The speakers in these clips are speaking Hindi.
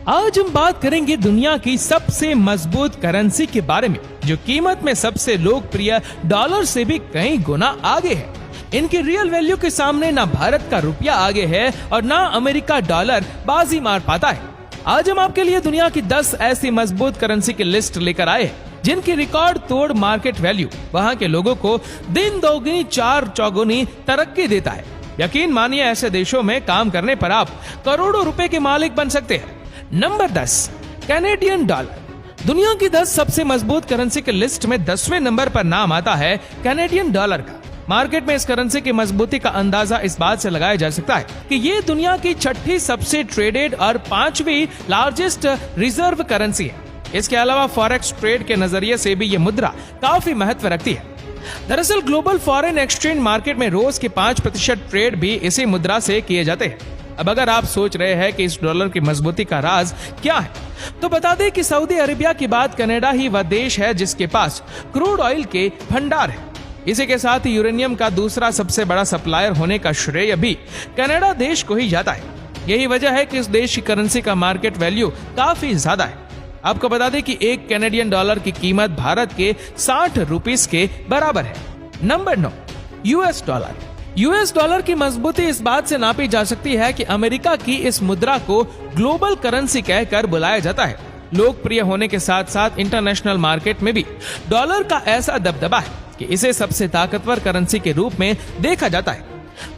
आज हम बात करेंगे दुनिया की सबसे मजबूत करेंसी के बारे में, जो कीमत में सबसे लोकप्रिय डॉलर से भी कई गुना आगे है। इनकी रियल वैल्यू के सामने ना भारत का रुपया आगे है और ना अमेरिका डॉलर बाजी मार पाता है। आज हम आपके लिए दुनिया की 10 ऐसी मजबूत करेंसी की लिस्ट लेकर आए हैं, जिनकी रिकॉर्ड तोड़ मार्केट वैल्यू वहां के लोगों को दिन दोगुनी चार चौगुनी तरक्की देता है। यकीन मानिए, ऐसे देशों में काम करने पर आप करोड़ों रुपए के मालिक बन सकते हैं। Number 10, Canadian dollar. दुनिया की 10 सबसे मजबूत करेंसी की लिस्ट में 10वें नंबर पर नाम आता है कैनेडियन डॉलर का। मार्केट में इस करेंसी की मजबूती का अंदाजा इस बात से लगाया जा सकता है कि ये दुनिया की 6ठी सबसे ट्रेडेड और 5वीं लार्जेस्ट रिजर्व करेंसी है। इसके अलावा फॉरेक्स ट्रेड के नजरिए से भी ये मुद्रा काफी महत्व रखती है। दरअसल ग्लोबल फॉरेन एक्सचेंज मार्केट में रोज के 5% ट्रेड भी इसी मुद्रा से किए जाते हैं। अब अगर आप सोच रहे हैं कि इस डॉलर की मजबूती का राज क्या है, तो बता दें कि सऊदी अरेबिया की बाद कनाडा ही वह देश है जिसके पास क्रूड ऑयल के भंडार है। इसी के साथ यूरेनियम का दूसरा सबसे बड़ा सप्लायर होने का श्रेय भी कनाडा देश को ही जाता है। यही वजह है कि इस देश की करेंसी का मार्केट वैल्यू काफी ज्यादा है। आपको बता दें कि एक कैनेडियन डॉलर की कीमत भारत के 60 रुपीस के बराबर है। Number 9, US dollar. US dollar की मजबूती इस बात से नापी जा सकती है कि अमेरिका की इस मुद्रा को ग्लोबल करेंसी कहकर बुलाया जाता है। लोकप्रिय होने के साथ साथ इंटरनेशनल मार्केट में भी डॉलर का ऐसा दबदबा है कि इसे सबसे ताकतवर करेंसी के रूप में देखा जाता है।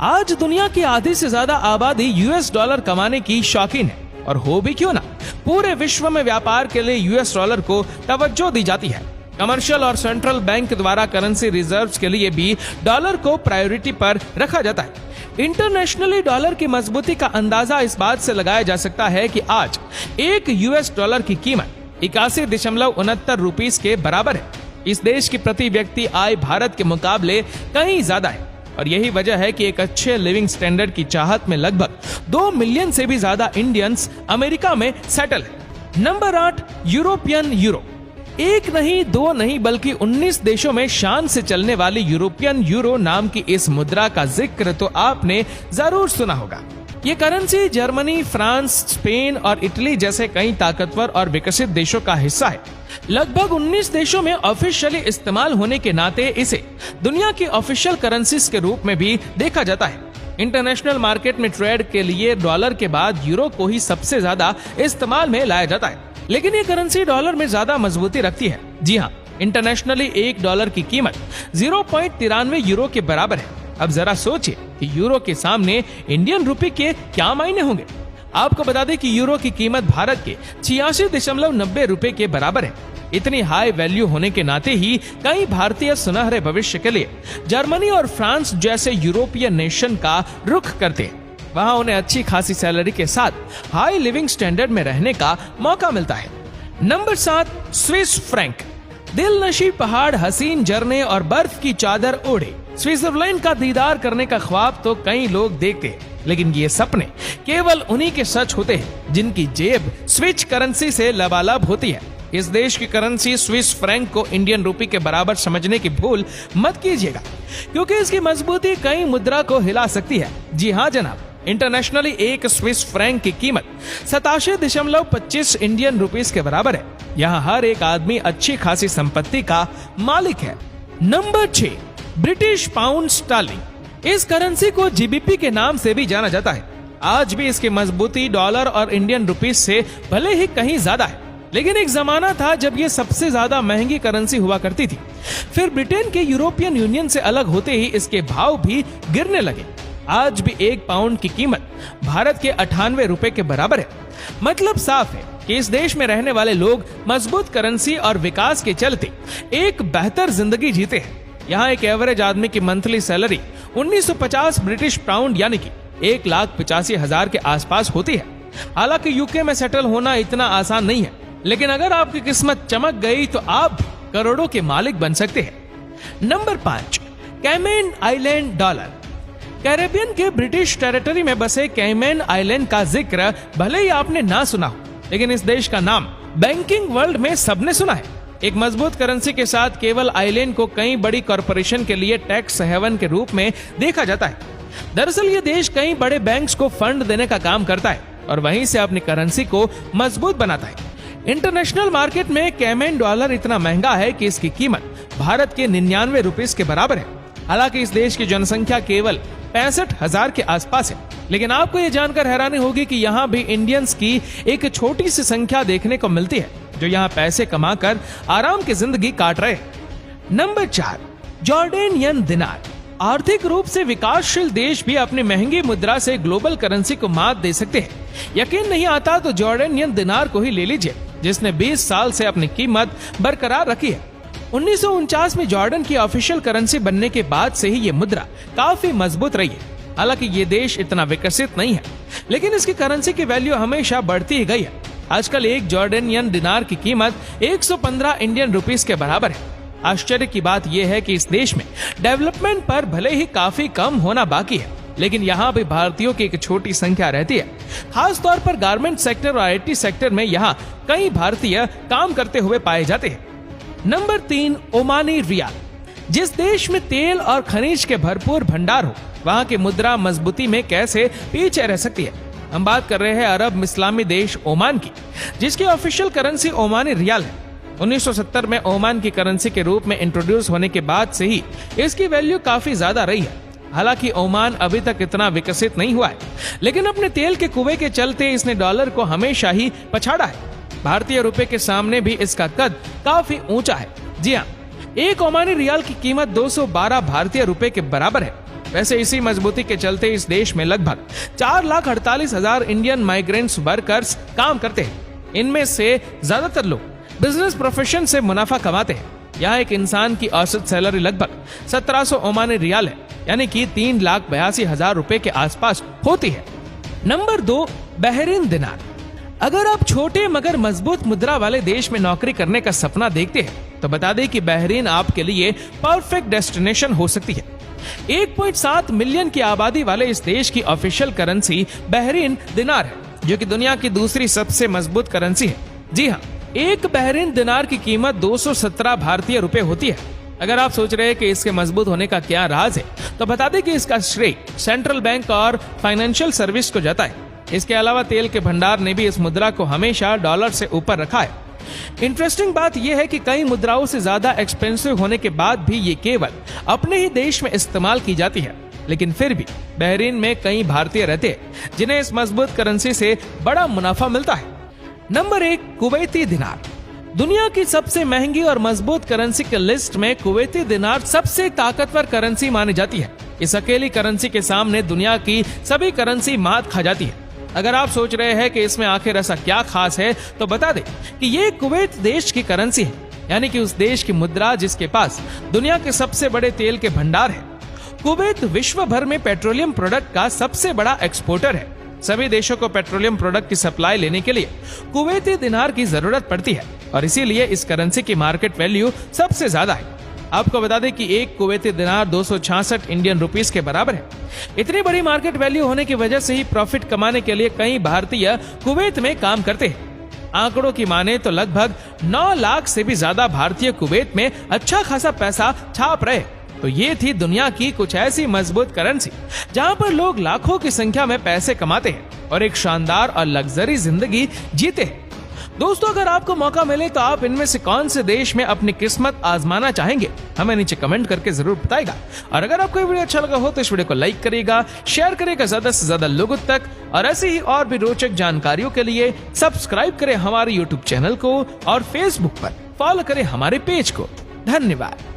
आज दुनिया की आधी से ज्यादा आबादी यूएस डॉलर कमाने की शौकीन है, और हो भी क्यों ना, पूरे विश्व में व्यापार के लिए यूएस डॉलर को तवज्जो दी जाती है। कमर्शियल और सेंट्रल बैंक द्वारा करेंसी रिजर्व्स के लिए भी डॉलर को प्रायोरिटी पर रखा जाता है। इंटरनेशनली डॉलर की मजबूती का अंदाजा इस बात से लगाया जा सकता है कि आज एक यूएस डॉलर की कीमत 81.69 रुपीस के बराबर है। इस देश की प्रति व्यक्ति आय भारत के मुकाबले कहीं ज्यादा है, और यही वजह है कि एक अच्छे लिविंग स्टैंडर्ड की चाहत में लगभग 2 मिलियन से भी ज्यादा इंडियंस अमेरिका में सेटल है। Number 8, European euro. एक नहीं, दो नहीं, बल्कि 19 देशों में शान से चलने वाली यूरोपियन यूरो नाम की इस मुद्रा का जिक्र तो आपने जरूर सुना होगा। ये करेंसी जर्मनी, फ्रांस, स्पेन और इटली जैसे कई ताकतवर और विकसित देशों का हिस्सा है। लगभग 19 देशों में ऑफिशियली इस्तेमाल होने के नाते इसे दुनिया की ऑफिशियल करेंसीज के रूप में भी देखा जाता है। इंटरनेशनल मार्केट में ट्रेड के लिए डॉलर के बाद यूरो को ही सबसे ज्यादा इस्तेमाल में लाया जाता है, लेकिन ये करेंसी डॉलर में ज्यादा मजबूती रखती है। जी हाँ, इंटरनेशनली एक डॉलर की कीमत 0.93 यूरो के बराबर है। अब जरा सोचिए कि यूरो के सामने इंडियन रुपए के क्या मायने होंगे। आपको बता दें कि यूरो की कीमत भारत के 86.90 रुपए के बराबर है। इतनी हाई वैल्यू होने के नाते ही कई भारतीय सुनहरे भविष्य के लिए जर्मनी और फ्रांस जैसे यूरोपियन नेशन का रुख करते हैं। वहां उन्हें अच्छी खासी सैलरी के साथ हाई लिविंग स्टैंडर्ड में रहने का मौका मिलता है। Number 7, Swiss franc. दिलनशी पहाड़, हसीन झरने और बर्फ की चादर ओढ़े स्विट्जरलैंड का दीदार करने का ख्वाब तो कई लोग देखते हैं, लेकिन ये सपने केवल उन्हीं के सच होते हैं जिनकी जेब स्विच करेंसी से लबालब होती है। इस देश की करेंसी स्विस फ्रैंक को इंडियन रुपए के बराबर समझने की भूल मत कीजिएगा, क्योंकि इसकी मजबूती कई मुद्रा को हिला सकती है। जी हाँ जनाब, इंटरनेशनली एक स्विस फ्रैंक की कीमत 87.25 इंडियन रुपीस के बराबर है। यहाँ हर एक आदमी अच्छी खासी संपत्ति का मालिक है। Number 6, British pound sterling. इस करेंसी को जीबीपी के नाम से भी जाना जाता है। आज भी इसकी मजबूती डॉलर और इंडियन रुपीस से भले ही कहीं ज्यादा है, लेकिन एक जमाना था जब ये सबसे ज्यादा महंगी करेंसी हुआ करती थी। फिर ब्रिटेन के यूरोपियन यूनियन से अलग होते ही इसके भाव भी गिरने लगे। आज भी एक पाउंड की कीमत भारत के 98 रुपए के बराबर है। मतलब साफ है कि इस देश में रहने वाले लोग मजबूत करेंसी और विकास के चलते एक बेहतर जिंदगी जीते हैं। यहाँ एक एवरेज आदमी की मंथली सैलरी 1950 ब्रिटिश पाउंड यानी कि 1,85,000 के आसपास होती है। हालांकि यूके में सेटल होना इतना आसान नहीं है, लेकिन अगर आपकी किस्मत चमक गई तो आप करोड़ों के मालिक बन सकते हैं। Number 5, Cayman Island dollar. Caribbean के ब्रिटिश टेरिटरी में बसे कैमन आइलैंड का जिक्र भले ही आपने ना सुना हो, लेकिन इस देश का नाम बैंकिंग वर्ल्ड में सबने सुना है। एक मजबूत करेंसी के साथ केवल आइलैंड को कई बड़ी कॉरपोरेशन के लिए टैक्स हेवन के रूप में देखा जाता है। दरअसल ये देश कई बड़े बैंक्स को फंड देने का काम करता है, और वहीं से अपनी करेंसी को मजबूत बनाता है। इंटरनेशनल मार्केट में कैमेन डॉलर इतना महंगा है कि इसकी कीमत भारत के 99 रुपीस के बराबर है। हालांकि इस देश की जनसंख्या केवल 65,000 के आसपास है, लेकिन आपको ये जानकर हैरानी होगी कि यहाँ भी इंडियंस की एक छोटी सी संख्या देखने को मिलती है जो यहाँ पैसे कमाकर आराम की जिंदगी काट रहे हैं। नंबर 4, जॉर्डेनियन दिनार। आर्थिक रूप से विकासशील देश भी अपनी महंगी मुद्रा से ग्लोबल करेंसी को मात दे सकते हैं। यकीन नहीं आता तो जॉर्डेनियन दिनार को ही ले लीजिए, जिसने 20 साल से अपनी कीमत बरकरार रखी है। 1949 में जॉर्डन की ऑफिशियल करेंसी बनने के बाद से ही ये मुद्रा काफी मजबूत रही है। हालांकि ये देश इतना विकसित नहीं है, लेकिन इसकी करेंसी की वैल्यू हमेशा बढ़ती ही गई है। आजकल एक जॉर्डेनियन दिनार की कीमत 115 इंडियन रुपीस के बराबर है। आश्चर्य की बात यह है कि इस देश में डेवलपमेंट पर भले ही काफी कम होना बाकी है, लेकिन यहाँ भी भारतीयों की एक छोटी संख्या रहती है। खास तौर पर गारमेंट सेक्टर और आईटी सेक्टर में यहाँ कई भारतीय काम करते हुए पाए जाते हैं। Number 3, Omani riyal. जिस देश में तेल और खनिज के भरपूर भंडार हो, वहाँ की मुद्रा मजबूती में कैसे पीछे रह सकती है। हम बात कर रहे हैं अरब इस्लामी देश ओमान की, जिसकी ऑफिशियल करेंसी ओमानी रियाल है। 1970 में ओमान की करेंसी के रूप में इंट्रोड्यूस होने के बाद से ही इसकी वैल्यू काफी ज्यादा रही है। हालांकि ओमान अभी तक इतना विकसित नहीं हुआ है, लेकिन अपने तेल के कुएं के चलते इसने डॉलर को हमेशा ही पछाड़ा है। भारतीय रुपए के सामने भी इसका कद काफी ऊंचा है। जी हाँ, एक ओमानी रियाल की कीमत 212 भारतीय रुपए के बराबर है। वैसे इसी मजबूती के चलते इस देश में लगभग 4,48,000 इंडियन माइग्रेंट्स वर्कर्स काम करते हैं। इनमें से ज्यादातर लोग बिजनेस प्रोफेशन से मुनाफा कमाते हैं। यहाँ एक इंसान की औसत सैलरी लगभग 1700 ओमानी रियाल है, यानी कि 3,82,000 रुपए के आसपास होती है। नंबर 2, बहरीन दिनार। अगर आप छोटे मगर मजबूत मुद्रा वाले देश में नौकरी करने का सपना देखते हैं तो बता दें कि बहरीन आपके लिए परफेक्ट डेस्टिनेशन हो सकती है। 1.7 मिलियन की आबादी वाले इस देश की ऑफिशियल करेंसी बहरीन दिनार है, जो कि दुनिया की दूसरी सबसे मजबूत करेंसी है। जी हाँ, एक बहरीन दिनार की कीमत 217 भारतीय रुपए होती है। अगर आप सोच रहे हैं कि इसके मजबूत होने का क्या राज है, तो बता दें कि इसका श्रेय सेंट्रल बैंक और फाइनेंशियल सर्विस को जाता है। इसके अलावा तेल के भंडार ने भी इस मुद्रा को हमेशा डॉलर से ऊपर रखा है। इंटरेस्टिंग बात यह है कि कई मुद्राओं से ज्यादा एक्सपेंसिव होने के बाद भी ये केवल अपने ही देश में इस्तेमाल की जाती है, लेकिन फिर भी बहरीन में कई भारतीय रहते हैं जिन्हें इस मजबूत करेंसी से बड़ा मुनाफा मिलता है। नंबर 1, कुवैती दिनार। दुनिया की सबसे महंगी और मजबूत करेंसी के लिस्ट में कुवैती दिनार सबसे ताकतवर करेंसी मानी जाती है। इस अकेली करेंसी के सामने दुनिया की सभी करेंसी मात खा जाती है। अगर आप सोच रहे हैं कि इसमें आखिर ऐसा क्या खास है, तो बता दें कि ये कुवैत देश की करेंसी है, यानी कि उस देश की मुद्रा जिसके पास दुनिया के सबसे बड़े तेल के भंडार है। कुवैत विश्व भर में पेट्रोलियम प्रोडक्ट का सबसे बड़ा एक्सपोर्टर है। सभी देशों को पेट्रोलियम प्रोडक्ट की सप्लाई लेने के लिए कुवैती दिनार की जरूरत पड़ती है और इसीलिए इस करेंसी की मार्केट वैल्यू सबसे ज्यादा है। आपको बता दें कि एक कुवैती दिनार 266 इंडियन रुपीस के बराबर है। इतनी बड़ी मार्केट वैल्यू होने की वजह से ही प्रॉफिट कमाने के लिए कई भारतीय कुवैत में काम करते हैं। आंकड़ों की माने तो लगभग 9 लाख से भी ज्यादा भारतीय कुवैत में अच्छा खासा पैसा छाप रहे। तो ये थी दुनिया की कुछ ऐसी मजबूत करेंसी जहां पर लोग लाखों की संख्या में पैसे कमाते हैं और एक शानदार और लग्जरी जिंदगी जीते हैं। दोस्तों, अगर आपको मौका मिले तो आप इनमें से कौन से देश में अपनी किस्मत आजमाना चाहेंगे, हमें नीचे कमेंट करके जरूर बताइएगा। और अगर आपको ये वीडियो अच्छा लगा हो तो इस वीडियो को लाइक करिएगा, शेयर करिएगा ज्यादा से ज्यादा लोगों तक, और ऐसी ही और भी रोचक जानकारियों के लिए सब्सक्राइब करें हमारे यूट्यूब चैनल को और फेसबुक पर फॉलो करें हमारे पेज को। धन्यवाद।